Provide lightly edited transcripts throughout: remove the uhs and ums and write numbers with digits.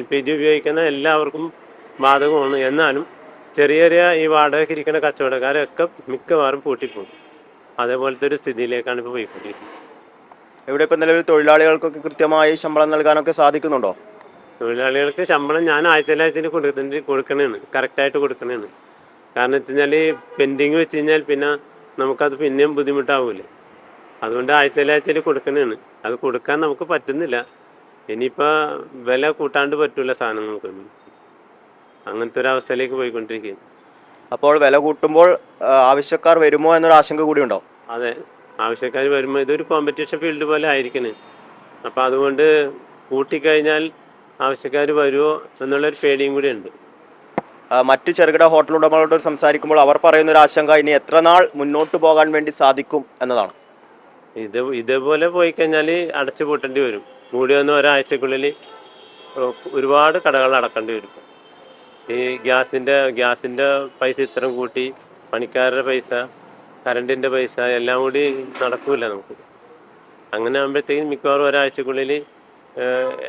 LPG ഉപയോഗിക്കുന്ന എല്ലാവർക്കും ബാധകമാണ്. എന്നാലും ചെറിയ ചെറിയ ഈ വാടകയ്ക്ക് ഇരിക്കുന്ന കച്ചവടക്കാരൊക്കെ മിക്കവാറും പൂട്ടിപ്പോകും. അതേപോലത്തെ ഒരു സ്ഥിതിയിലേക്കാണ് ഇപ്പോൾ പോയിക്കൊണ്ടിരിക്കുന്നത്. ഇവിടെ ഇപ്പം നിലവിൽ തൊഴിലാളികൾക്കൊക്കെ കൃത്യമായി ശമ്പളം നൽകാനൊക്കെ സാധിക്കുന്നുണ്ടോ? തൊഴിലാളികൾക്ക് ശമ്പളം ഞാൻ ആഴ്ചയിൽ കൊടുക്കണേണ്, കറക്റ്റായിട്ട് കൊടുക്കണേണ്. കാരണം വെച്ച് കഴിഞ്ഞാൽ പെൻഡിങ് വെച്ച് കഴിഞ്ഞാൽ പിന്നെ നമുക്കത് പിന്നെയും ബുദ്ധിമുട്ടാവില്ലേ. അതുകൊണ്ട് ആഴ്ചയിൽ കൊടുക്കണേണ്. അത് കൊടുക്കാൻ നമുക്ക് പറ്റുന്നില്ല. ഇനിയിപ്പോൾ വില കൂട്ടാണ്ട് പറ്റില്ല സാധനങ്ങൾക്കൊന്നും. അങ്ങനത്തെ ഒരു അവസ്ഥയിലേക്ക് പോയിക്കൊണ്ടിരിക്കുകയാണ്. അപ്പോൾ വില കൂട്ടുമ്പോൾ ആവശ്യക്കാർ വരുമോ എന്നൊരു ആശങ്ക കൂടി ഉണ്ടോ? അതെ, ആവശ്യക്കാർ വരുമ്പോൾ ഇതൊരു കോമ്പറ്റീഷൻ ഫീൽഡ് പോലെ ആയിരിക്കണേ. അപ്പോൾ അതുകൊണ്ട് കൂട്ടിക്കഴിഞ്ഞാൽ ആവശ്യക്കാർ വരുമോ എന്നുള്ളൊരു പേടിയും കൂടി ഉണ്ട്. മറ്റ് ചെറുകിട ഹോട്ടൽ ഉടമകളോട് സംസാരിക്കുമ്പോൾ അവർ പറയുന്ന ഒരു ആശങ്ക ഇനി എത്ര നാൾ മുന്നോട്ട് പോകാൻ വേണ്ടി സാധിക്കും എന്നതാണ്. ഇതേപോലെ പോയി കഴിഞ്ഞാൽ അടച്ചു പൂട്ടേണ്ടി വരും. കൂടി വന്ന ഒരാഴ്ചക്കുള്ളിൽ ഒരുപാട് കടകൾ അടക്കേണ്ടി വരും. ഈ ഗ്യാസിൻ്റെ പൈസ ഇത്രയും കൂട്ടി, പണിക്കാരുടെ പൈസ, കറണ്ടിൻ്റെ പൈസ എല്ലാം കൂടി നടക്കില്ല നമുക്ക്. അങ്ങനെ ആകുമ്പോഴത്തേക്കും മിക്കവാറും ഒരാഴ്ചക്കുള്ളിൽ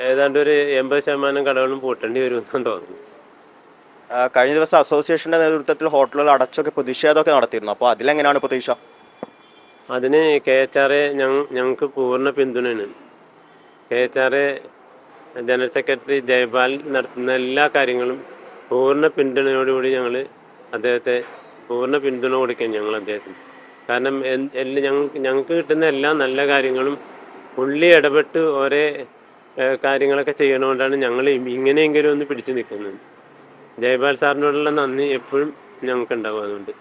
ഏതാണ്ട് ഒരു 80% കടകളും പൂട്ടേണ്ടി വരുമെന്ന് തോന്നുന്നു. കഴിഞ്ഞ ദിവസം അസോസിയേഷന്റെ നേതൃത്വത്തിൽ ഹോട്ടലുകൾ അടച്ചൊക്കെ പ്രതിഷേധമൊക്കെ നടത്തിയിരുന്നു. അപ്പോൾ അതിലെങ്ങനെയാണ് പ്രതീക്ഷ? അതിന് KHRA ഞങ്ങൾക്ക് പൂർണ്ണ പിന്തുണയാണ്. KHRA ജനറൽ സെക്രട്ടറി ജയ്പാൽ നടത്തുന്ന എല്ലാ കാര്യങ്ങളും പൂർണ്ണ പിന്തുണയോടുകൂടി അദ്ദേഹത്തെ പൂർണ്ണ പിന്തുണ കൊടുക്കുകയും ഞങ്ങൾ അദ്ദേഹത്തിന്. കാരണം ഞങ്ങൾക്ക് കിട്ടുന്ന എല്ലാ നല്ല കാര്യങ്ങളും പുള്ളി ഇടപെട്ട് ഓരോ കാര്യങ്ങളൊക്കെ ചെയ്യണതുകൊണ്ടാണ് ഞങ്ങൾ ഇങ്ങനെയെങ്കിലും ഒന്ന് പിടിച്ചു നിൽക്കുന്നത്. ജയ്പാൽ സാറിനോടുള്ള നന്ദി എപ്പോഴും ഞങ്ങൾക്ക് ഉണ്ടാവും. അതുകൊണ്ട്